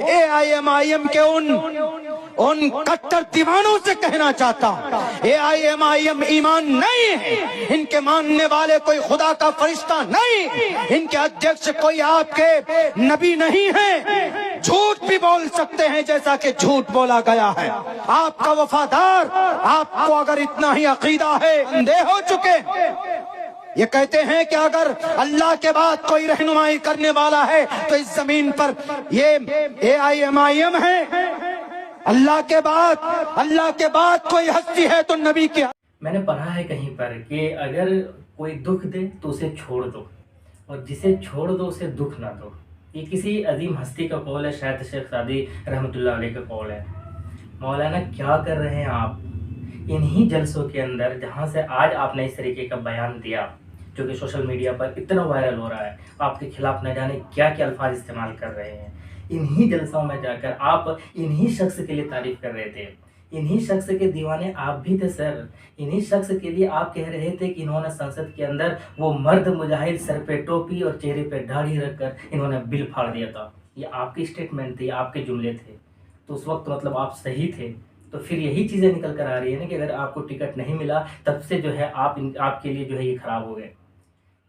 AIMIM के उन कट्टर दीवानों से कहना चाहता हूँ, AIMIM ईमान नहीं है, इनके मानने वाले कोई खुदा का फरिश्ता नहीं, इनके अध्यक्ष कोई आपके नबी नहीं है। झूठ भी बोल सकते हैं जैसा कि झूठ बोला गया है। आपका वफादार, आपको अगर इतना ही अकीदा है, अंधे हो चुके। ये कहते हैं कि अगर अल्लाह के बाद कोई रहनुमाई करने वाला है तो इस जमीन पर ये AIMIM है। अल्लाह के बाद कोई हस्ती है तो नबी की। मैंने पढ़ा है कहीं पर कि अगर कोई दुख दे तो उसे छोड़ दो, और जिसे छोड़ दो उसे दुख ना दो। ये किसी अजीम हस्ती का कौल है, शायद शेख सादी रहमतुल्लाह अलैह का कौल है। मौलाना क्या कर रहे हैं आप इन्हीं जलसों के अंदर, जहाँ से आज आपने इस तरीके का बयान दिया जो कि सोशल मीडिया पर इतना वायरल हो रहा है, आपके खिलाफ न जाने क्या क्या अल्फाज इस्तेमाल कर रहे हैं। इन्हीं जलसों में जाकर आप इन्हीं शख्स के लिए तारीफ कर रहे थे, इन्हीं शख्स के दीवाने आप भी थे सर। इन्हीं शख्स के लिए आप कह रहे थे कि इन्होंने संसद के अंदर वो मर्द मुजाहिद सर पे टोपी और चेहरे पे दाढ़ी रखकर इन्होंने बिल फाड़ दिया था। ये आपकी स्टेटमेंट थी, आपके जुमले थे, तो उस वक्त मतलब आप सही थे। तो फिर यही चीज़ें निकल कर आ रही है ना कि अगर आपको टिकट नहीं मिला तब से जो है आपके लिए जो है ये ख़राब हो गए।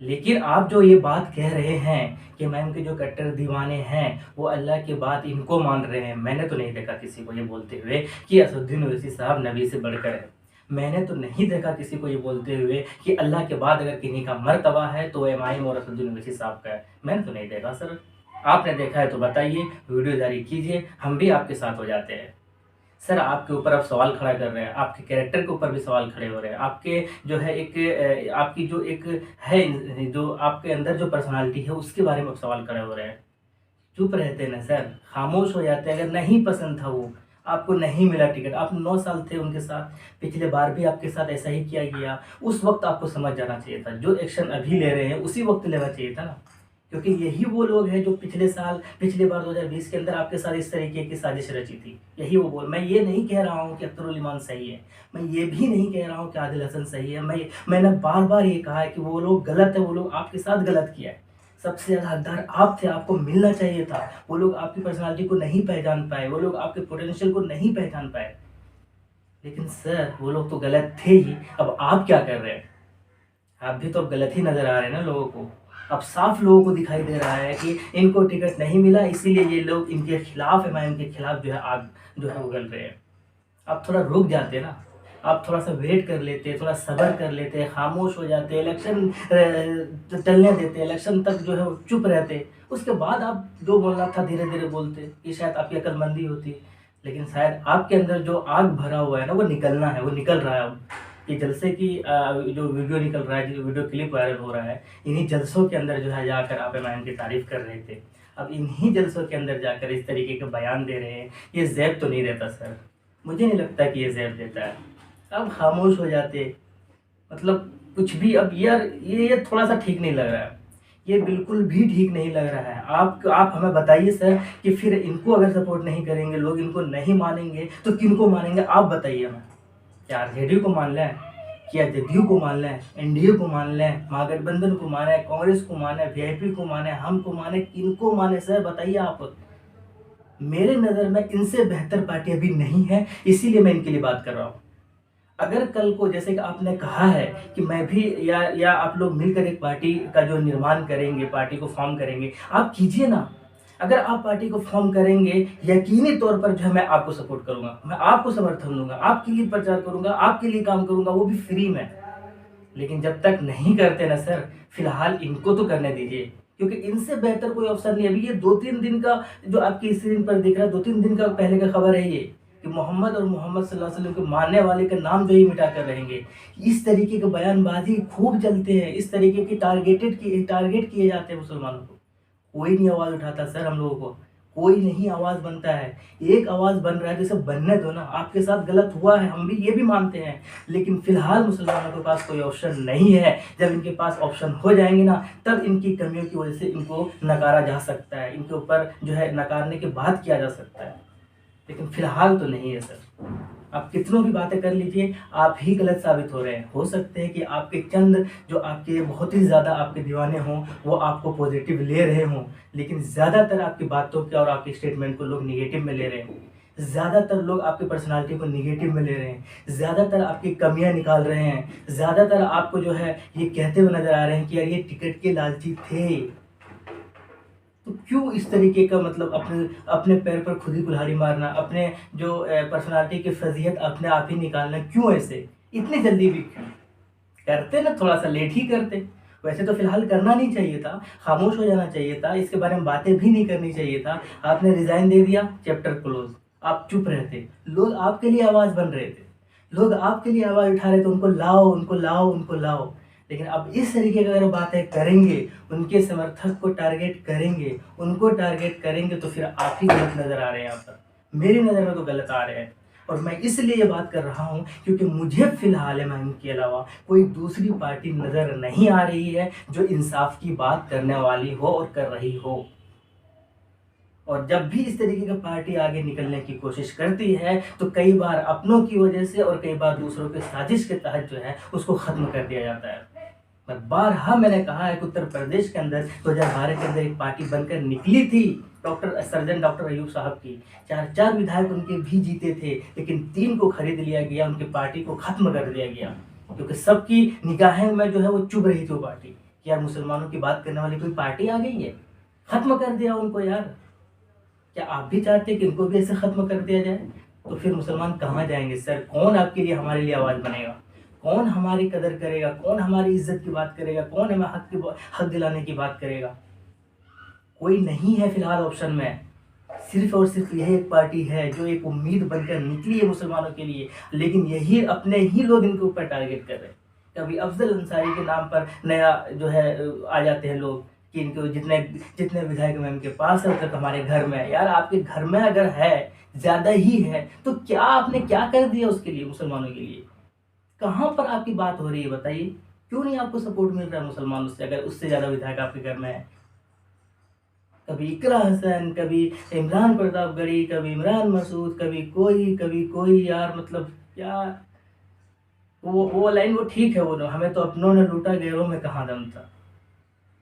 लेकिन आप जो ये बात कह रहे हैं कि मैम के जो कट्टर दीवाने हैं वो अल्लाह के बात इनको मान रहे हैं, मैंने तो नहीं देखा किसी को ये बोलते हुए कि असदुद्दीन ओवैसी साहब नबी से बढ़कर है। मैंने तो नहीं देखा किसी को ये बोलते हुए कि अल्लाह के बाद अगर किन्हीं का मर्तबा है तो एमआईएम और असदुद्दीन ओवैसी साहब का है। मैंने तो नहीं देखा सर। आपने देखा है तो बताइए, वीडियो जारी कीजिए, हम भी आपके साथ हो जाते हैं। सर आपके ऊपर आप सवाल खड़ा कर रहे हैं, आपके कैरेक्टर के ऊपर भी सवाल खड़े हो रहे हैं, आपके जो है आपकी जो एक है जो आपके अंदर जो पर्सनालिटी है उसके बारे में आप सवाल खड़े हो रहे हैं। चुप रहते ना सर, खामोश हो जाते। अगर नहीं पसंद था वो, आपको नहीं मिला टिकट, आप 9 साल थे उनके साथ, पिछले बार भी आपके साथ ऐसा ही किया गया, उस वक्त आपको समझ जाना चाहिए था। जो एक्शन अभी ले रहे हैं उसी वक्त लेना चाहिए था ना, क्योंकि यही वो लोग हैं जो पिछले बार 2020 के अंदर आपके साथ इस तरीके की साजिश रची थी। यही वो बोल। मैं ये नहीं कह रहा हूँ कि अख्तरुल ईमान सही है, मैं ये भी नहीं कह रहा हूँ कि आदिल हसन सही है। मैंने बार बार ये कहा है कि वो लोग गलत है, वो लोग आपके साथ गलत किया है। सबसे ज़्यादा हकदार आप थे, आपको मिलना चाहिए था। वो लोग आपकी पर्सनालिटी को नहीं पहचान पाए, वो लोग आपके पोटेंशियल को नहीं पहचान पाए। लेकिन सर वो लोग तो गलत थे ही। अब आप क्या कर रहे हैं? आप भी तो अब गलत ही नज़र आ रहे हैं ना लोगों को। अब साफ लोगों को दिखाई दे रहा है कि इनको टिकट नहीं मिला, इसीलिए ये लोग इनके खिलाफ एमआईएम के खिलाफ जो है आग जो है उगल रहे हैं। आप थोड़ा रुक जाते ना, आप थोड़ा सा वेट कर लेते, थोड़ा सब्र कर लेते, खामोश हो जाते, इलेक्शन चलने देते, इलेक्शन तक जो है चुप रहते, उसके बाद आप जो बोलना था धीरे धीरे बोलते, ये शायद आपकी अक्लमंदी होती। लेकिन शायद आपके अंदर जो आग भरा हुआ है ना वो निकलना है, वो निकल रहा है अब। ये जलसे की जो वीडियो निकल रहा है, जो वीडियो क्लिप वायरल हो रहा है, इन्हीं जलसों के अंदर जो है जाकर आप एमआईएम की तारीफ कर रहे थे। अब इन्हीं जलसों के अंदर जाकर इस तरीके के बयान दे रहे हैं। ये ज़ैब तो नहीं देता सर, मुझे नहीं लगता कि ये ज़ैब देता है। अब खामोश हो जाते, मतलब कुछ भी। अब यार ये थोड़ा सा ठीक नहीं लग रहा है, ये बिल्कुल भी ठीक नहीं लग रहा है। आप हमें बताइए सर कि फिर इनको अगर सपोर्ट नहीं करेंगे लोग, इनको नहीं मानेंगे तो किनको मानेंगे? आप बताइए हमें। क्या आरजेडी को मान लें, क्या जदयू को मान लें, एनडीए को मान लें, महागठबंधन को माने, कांग्रेस को माने, वीआईपी को माने, हमको माने, किनको माने सर बताइए आप। मेरे नज़र में इनसे बेहतर पार्टी अभी नहीं है, इसीलिए मैं इनके लिए बात कर रहा हूँ। अगर कल को जैसे कि आपने कहा है कि मैं भी या आप लोग मिलकर एक पार्टी का जो निर्माण करेंगे, पार्टी को फॉर्म करेंगे, आप कीजिए ना। अगर आप पार्टी को फॉर्म करेंगे, यकीनी तौर पर जो है मैं आपको सपोर्ट करूंगा, मैं आपको समर्थन दूंगा, आपके लिए प्रचार करूंगा, आपके लिए काम करूंगा, वो भी फ्री में। लेकिन जब तक नहीं करते ना सर, फिलहाल इनको तो करने दीजिए, क्योंकि इनसे बेहतर कोई ऑप्शन नहीं। अभी ये 2-3 दिन का जो आपकी स्क्रीन पर दिख रहा है, 2-3 दिन का पहले का खबर है ये कि मोहम्मद और मोहम्मद सल्लल्लाहु अलैहि वसल्लम के मानने वाले का नाम जो ही मिटा कर रहेंगे। इस तरीके के बयानबाजी खूब चलते हैं, इस तरीके की टारगेट किए जाते हैं मुसलमानों को। कोई नहीं आवाज़ उठाता सर, हम लोगों को कोई नहीं आवाज़ बनता है। एक आवाज़ बन रहा है, जैसे बनने दो ना। आपके साथ गलत हुआ है, हम भी ये भी मानते हैं, लेकिन फिलहाल मुसलमानों के पास कोई ऑप्शन नहीं है। जब इनके पास ऑप्शन हो जाएंगे ना, तब इनकी कमियों की वजह से इनको नकारा जा सकता है, इनके ऊपर जो है नकारने के बाद किया जा सकता है, लेकिन फिलहाल तो नहीं है सर। आप कितनों भी बातें कर लीजिए, आप ही गलत साबित हो रहे हैं। हो सकते हैं कि आपके चंद जो आपके बहुत ही ज़्यादा आपके दीवाने हों, वो आपको पॉजिटिव ले रहे हों, लेकिन ज़्यादातर आपकी बातों के और आपके स्टेटमेंट को लोग निगेटिव में ले रहे हैं। ज़्यादातर लोग आपकी पर्सनालिटी को निगेटिव में ले रहे हैं, ज़्यादातर आपकी कमियां निकाल रहे हैं, ज़्यादातर आपको जो है ये कहते हुए नज़र आ रहे हैं कि यार ये टिकट के लालची थे। तो क्यों इस तरीके का मतलब अपने अपने पैर पर खुद ही कुल्हाड़ी मारना, अपने जो पर्सनालिटी की फजीहत अपने आप ही निकालना, क्यों ऐसे इतनी जल्दी भी क्यों करते? ना थोड़ा सा लेट ही करते। वैसे तो फिलहाल करना नहीं चाहिए था, खामोश हो जाना चाहिए था, इसके बारे में बातें भी नहीं करनी चाहिए था। आपने रिजाइन दे दिया, चैप्टर क्लोज, आप चुप रहते। लोग आपके लिए आवाज़ बन रहे थे, लोग आपके लिए आवाज़ उठा रहे थे, उनको लाओ, उनको लाओ, उनको लाओ। लेकिन अब इस तरीके की अगर बातें करेंगे, उनके समर्थक को टारगेट करेंगे, उनको टारगेट करेंगे, तो फिर आप ही गलत नज़र आ रहे हैं। यहाँ पर मेरी नज़र में तो गलत आ रहे हैं। और मैं इसलिए ये बात कर रहा हूँ क्योंकि मुझे फिलहाल एमआईएम के अलावा कोई दूसरी पार्टी नज़र नहीं आ रही है जो इंसाफ की बात करने वाली हो और कर रही हो। और जब भी इस तरीके की पार्टी आगे निकलने की कोशिश करती है तो कई बार अपनों की वजह से और कई बार दूसरों के साजिश के तहत जो है उसको ख़त्म कर दिया जाता है। बारहा मैंने कहा है कि उत्तर प्रदेश के अंदर 2012 के अंदर एक पार्टी बनकर निकली थी सर्जन डॉक्टर अयूब साहब की। 4 विधायक उनके भी जीते थे, लेकिन 3 को खरीद लिया गया, उनकी पार्टी को खत्म कर दिया गया क्योंकि सबकी निगाहें में जो है वो चुभ रही थी वो पार्टी कि यार मुसलमानों की बात करने वाली कोई पार्टी आ गई है, खत्म कर दिया उनको। यार क्या आप भी चाहते कि इनको भी ऐसे खत्म कर दिया जाए? तो फिर मुसलमान कहाँ जाएंगे सर? कौन आपके लिए हमारे लिए आवाज़ बनेगा? कौन हमारी कदर करेगा? कौन हमारी इज्जत की बात करेगा? कौन हमें हक दिलाने की बात करेगा? कोई नहीं है फिलहाल ऑप्शन में। सिर्फ और सिर्फ यही एक पार्टी है जो एक उम्मीद बनकर निकली है मुसलमानों के लिए, लेकिन यही अपने ही लोग इनके ऊपर टारगेट कर रहे हैं। कभी अफजल अंसारी के नाम पर नया जो है आ जाते हैं लोग कि इनको जितने विधायक में इनके पास है तक हमारे घर में है। यार आपके घर में अगर है, ज़्यादा ही है, तो क्या आपने क्या कर दिया उसके लिए, मुसलमानों के लिए? कहाँ पर आपकी बात हो रही है बताइए? क्यों नहीं आपको सपोर्ट मिल रहा है मुसलमानों से अगर उससे ज़्यादा विधायक आपके घर में है? कभी इकरा हसन, कभी इमरान प्रतापगढ़ी, कभी इमरान मसूद, कभी कोई यार मतलब क्या वो लाइन वो ठीक है, वो हमें तो अपनों ने लूटा गैरों में कहाँ दम था,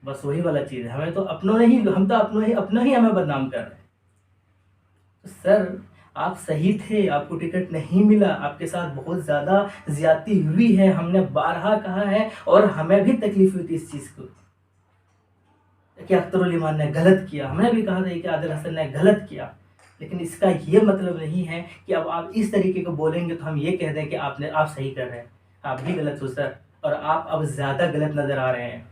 बस वही वाला चीज़ है। हमें तो अपनों ने ही, हम तो अपनों ही हमें बदनाम कर रहे हैं। तो सर आप सही थे, आपको टिकट नहीं मिला, आपके साथ बहुत ज़्यादा ज्यादती हुई है, हमने बारहा कहा है और हमें भी तकलीफ हुई थी इस चीज़ को कि अख्तरुल ईमान ने गलत किया। हमने भी कहा था कि आदिल हसन ने गलत किया, लेकिन इसका ये मतलब नहीं है कि अब आप इस तरीके को बोलेंगे तो हम ये कह दें कि आप सही कर रहे हैं। आप भी गलत हो सर, और आप अब ज़्यादा गलत नज़र आ रहे हैं।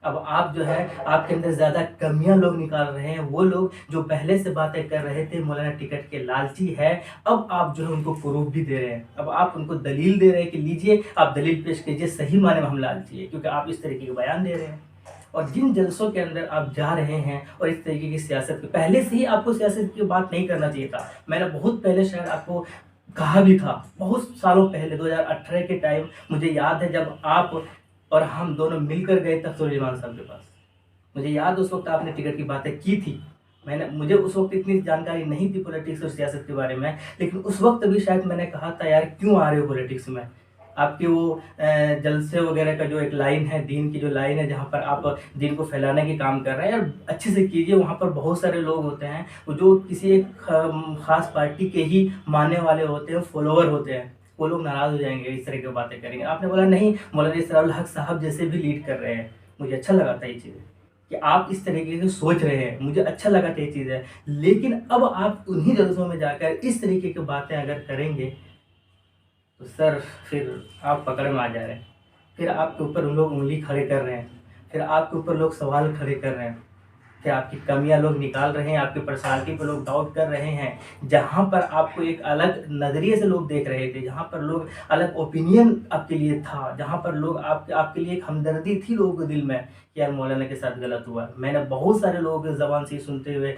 अब आप जो है आपके अंदर ज़्यादा कमियां लोग निकाल रहे हैं। वो लोग जो पहले से बातें कर रहे थे मौलाना टिकट के लालची है, अब आप जो है उनको प्रूफ भी दे रहे हैं। अब आप उनको दलील दे रहे हैं कि लीजिए आप दलील पेश कीजिए, सही माने में हम लालची है, क्योंकि आप इस तरीके के बयान दे रहे हैं। और जिन जलसों के अंदर आप जा रहे हैं और इस तरीके की सियासत, पहले से ही आपको सियासत की बात नहीं करना चाहिए था। मैंने बहुत पहले शायद आपको कहा भी था, बहुत सालों पहले 2018 के टाइम मुझे याद है जब आप और हम दोनों मिलकर गए तख्तुल ईमान साहब के पास। मुझे याद उस वक्त आपने टिकट की बातें की थी। मुझे उस वक्त इतनी जानकारी नहीं थी पॉलिटिक्स और सियासत के बारे में, लेकिन उस वक्त भी शायद मैंने कहा था यार क्यों आ रहे हो पॉलिटिक्स में? आपके वो जलसे वगैरह का जो एक लाइन है, दीन की जो लाइन है जहाँ पर आप दीन को फैलाने के काम कर रहे हैं, यार अच्छे से कीजिए। वहाँ पर बहुत सारे लोग होते हैं वो जो किसी एक ख़ास पार्टी के ही मानने वाले होते हैं, फॉलोअर होते हैं, वो लोग नाराज़ हो जाएंगे इस तरह की बातें करेंगे। आपने बोला नहीं, मौलाना इसरारुल हक साहब जैसे भी लीड कर रहे हैं। मुझे अच्छा लगा था ये चीज़ कि आप इस तरीके से सोच रहे हैं, मुझे अच्छा लगा था ये चीज़ है। लेकिन अब आप उन्हीं जलसों में जाकर इस तरीके की बातें अगर करेंगे तो सर फिर आप पकड़ में आ जा रहे हैं, फिर आपके ऊपर उन लोग उंगली खड़े कर रहे हैं, फिर आपके ऊपर लोग सवाल खड़े कर रहे हैं, फिर आपकी कमियां लोग निकाल रहे हैं, आपकी पर्सनालिटी पर लोग डाउट कर रहे हैं। जहां पर आपको एक अलग नज़रिए से लोग देख रहे थे, जहां पर लोग अलग ओपिनियन आपके लिए था, जहां पर लोग आपके लिए एक हमदर्दी थी लोगों के दिल में कि यार मौलाना के साथ गलत हुआ। मैंने बहुत सारे लोगों की ज़बान से सुनते हुए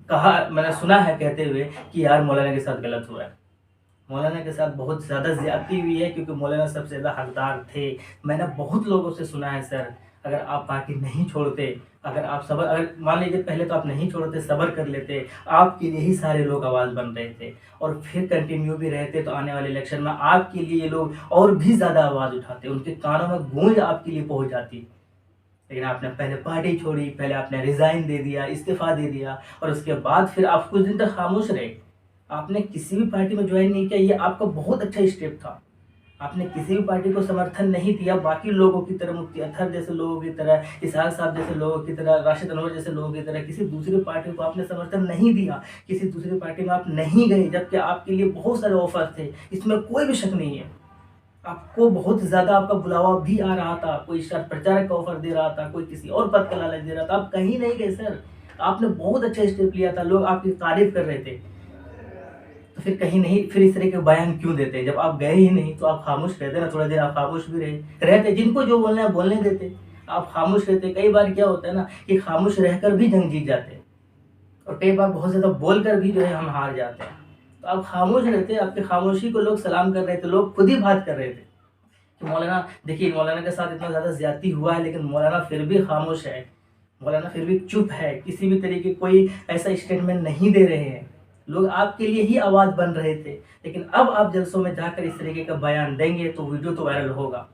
मैंने सुना है कहते हुए कि यार मौलाना के साथ गलत हुआ है, मौलाना के साथ बहुत ज़्यादा ज़्यादती हुई है, क्योंकि मौलाना सबसे ज़्यादा हकदार थे। मैंने बहुत लोगों से सुना है सर, अगर आप पार्टी नहीं छोड़ते, अगर आप सब्र, अगर मान लीजिए पहले तो आप नहीं छोड़ते, सब्र कर लेते, आपके लिए ही सारे लोग आवाज़ बन रहे थे और फिर कंटिन्यू भी रहते, तो आने वाले इलेक्शन में आपके लिए लोग और भी ज़्यादा आवाज़ उठाते, उनके कानों में गूंज आपके लिए पहुंच जाती। लेकिन आपने पहले पार्टी छोड़ी, पहले आपने रिज़ाइन दे दिया, इस्तीफ़ा दे दिया और उसके बाद फिर आप कुछ दिन तक खामोश रहे। आपने किसी भी पार्टी में ज्वाइन नहीं किया, ये आपका बहुत अच्छा स्टेप था। आपने किसी भी पार्टी को समर्थन नहीं दिया, बाकी लोगों की तरह, मुफ्ती अतहर जैसे लोगों की तरह, इसहाक साहब जैसे लोगों की तरह, राशिद अनवर जैसे लोगों की तरह किसी दूसरी पार्टी को आपने समर्थन नहीं दिया, किसी दूसरी पार्टी में आप नहीं गए, जबकि आपके लिए बहुत सारे ऑफर थे, इसमें कोई भी शक नहीं है। आपको बहुत ज़्यादा आपका बुलावा भी आ रहा था, कोई स्टार प्रचारक का ऑफर दे रहा था, कोई किसी और पद का लालच दे रहा था, आप कहीं नहीं गए सर। आपने बहुत अच्छा स्टेप लिया था, लोग आपकी तारीफ कर रहे थे, तो फिर कहीं नहीं, फिर इस तरह के बयान क्यों देते? जब आप गए ही नहीं तो आप खामोश रहते ना, थोड़ा देर आप खामोश भी रहते, जिनको जो बोलना है बोलने देते, आप खामोश रहते। कई बार क्या होता है ना कि खामोश रहकर भी जंग जीत जाते हैं और कई बार बहुत ज़्यादा बोलकर भी जो है हम हार जाते हैं। तो आप खामोश रहते, आपकी खामोशी को लोग सलाम कर रहे थे, लोग खुद ही बात कर रहे थे कि मौलाना देखिए, मौलाना के साथ इतना ज़्यादा ज़्यादती हुआ है, लेकिन मौलाना फिर भी खामोश है, मौलाना फिर भी चुप है, किसी भी तरीके कोई ऐसा स्टेटमेंट नहीं दे रहे हैं। लोग आपके लिए ही आवाज़ बन रहे थे, लेकिन अब आप जलसों में जाकर इस तरीके का बयान देंगे तो वीडियो तो वायरल होगा।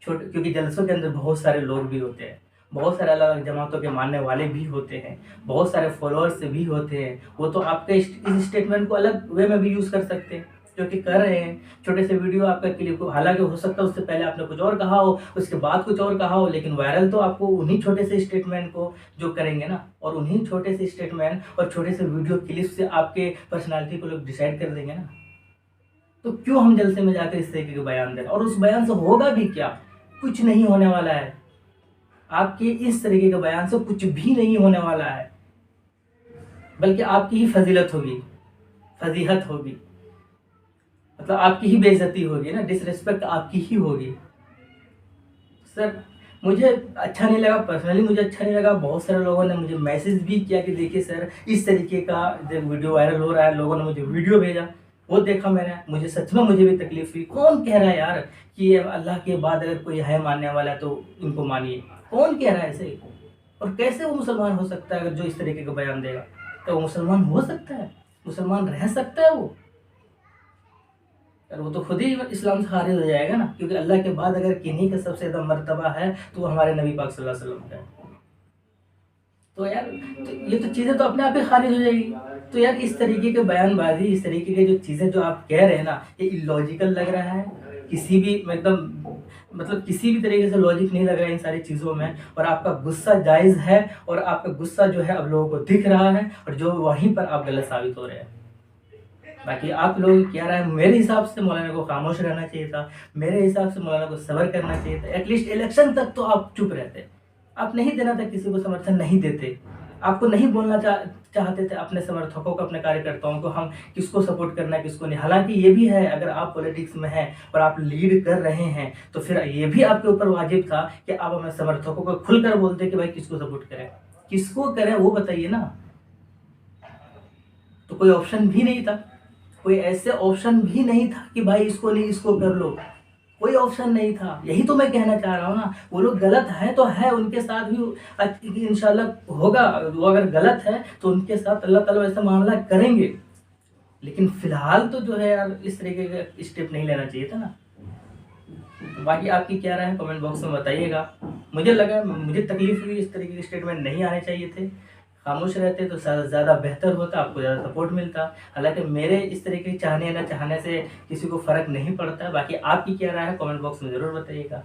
क्योंकि जलसों के अंदर बहुत सारे लोग भी होते हैं, बहुत सारे अलग अलग जमातों के मानने वाले भी होते हैं, बहुत सारे फॉलोअर्स भी होते हैं। वो तो आपके इस स्टेटमेंट को अलग वे में भी यूज़ कर सकते हैं, जो कि कर रहे हैं। छोटे से वीडियो आपका क्लिप को, हालांकि हो सकता है उससे पहले आपने कुछ और कहा हो, उसके बाद कुछ और कहा हो, लेकिन वायरल तो आपको उन्हीं छोटे से स्टेटमेंट को जो करेंगे ना, और उन्हीं छोटे से स्टेटमेंट और छोटे से वीडियो क्लिप से आपके पर्सनालिटी को लोग डिसाइड कर देंगे ना। तो क्यों हम जलसे में जाकर इस तरीके के बयान दें? और उस बयान से होगा भी क्या? कुछ नहीं होने वाला है। आपके इस तरीके के बयान से कुछ भी नहीं होने वाला है, बल्कि आपकी ही फजीलत होगी, फजीहत होगी, मतलब आपकी ही बेइज्जती होगी ना, डिसरिस्पेक्ट आपकी ही होगी। सर मुझे अच्छा नहीं लगा, पर्सनली मुझे अच्छा नहीं लगा। बहुत सारे लोगों ने मुझे मैसेज भी किया कि देखिए सर, इस तरीके का जब वीडियो वायरल हो रहा है, लोगों ने मुझे वीडियो भेजा, वो देखा मैंने, मुझे सच में मुझे भी तकलीफ हुई। कौन कह रहा है यार कि ये अल्लाह के बाद अगर कोई है मानने वाला है तो इनको मानिए? कौन कह रहा है ऐसे? और कैसे वो मुसलमान हो सकता है? अगर जो इस तरीके का बयान देगा तो वो मुसलमान हो सकता है, मुसलमान रह सकता है वो? वो तो खुद ही इस्लाम से खारिज हो जाएगा ना, क्योंकि अल्लाह के बाद अगर किन्हीं का सबसे ज़्यादा मर्तबा है तो वो हमारे नबी पाक सल्लल्लाहु अलैहि वसल्लम का है। तो यार ये तो चीज़ें तो अपने आप ही खारिज हो जाएगी। तो यार इस तरीके के बयानबाजी, इस तरीके के जो चीज़ें जो आप कह रहे हैं ना, ये इलॉजिकल लग रहा है, किसी भी मतलब किसी भी तरीके से लॉजिक नहीं लग रहा है इन सारी चीज़ों में। और आपका गुस्सा जायज़ है, और आपका गुस्सा जो है अब लोगों को दिख रहा है, और जो वहीं पर आप गलत साबित हो रहे हैं। बाकी आप लोग क्या रहा है, मेरे हिसाब से मौलाना को खामोश रहना चाहिए था, मेरे हिसाब से मौलाना को सब्र करना चाहिए था। एटलीस्ट इलेक्शन तक तो आप चुप रहते, आप नहीं देना था, किसी को समर्थन नहीं देते, आपको नहीं बोलना चाहते थे अपने समर्थकों को, अपने कार्यकर्ताओं को हम किसको सपोर्ट करना है किसको नहीं। हालांकि ये भी है, अगर आप पॉलिटिक्स में हैं और आप लीड कर रहे हैं तो फिर ये भी आपके ऊपर वाजिब था कि आप अपने समर्थकों को खुलकर बोलते कि भाई किसको सपोर्ट करें, किसको करें वो बताइए ना। तो कोई ऑप्शन भी नहीं था, कोई ऐसे ऑप्शन भी नहीं था कि भाई इसको नहीं इसको कर लो, कोई ऑप्शन नहीं था। यही तो मैं कहना चाह रहा हूँ ना, वो लोग गलत है तो है, उनके साथ भी इंशाल्लाह होगा। वो अगर गलत है तो उनके साथ अल्लाह ताला ऐसा मामला करेंगे, लेकिन फिलहाल तो जो है यार इस तरीके का स्टेप नहीं लेना चाहिए था ना। बाकी आपकी क्या राय है कमेंट बॉक्स में बताइएगा। मुझे तकलीफ हुई, इस तरीके के स्टेटमेंट नहीं आने चाहिए थे, खामोश रहते तो ज़्यादा बेहतर होता, आपको ज़्यादा सपोर्ट मिलता। हालांकि मेरे इस तरीके के चाहने न चाहने से किसी को फ़र्क नहीं पड़ता। बाकी आपकी क्या राय है कमेंट बॉक्स में ज़रूर बताइएगा।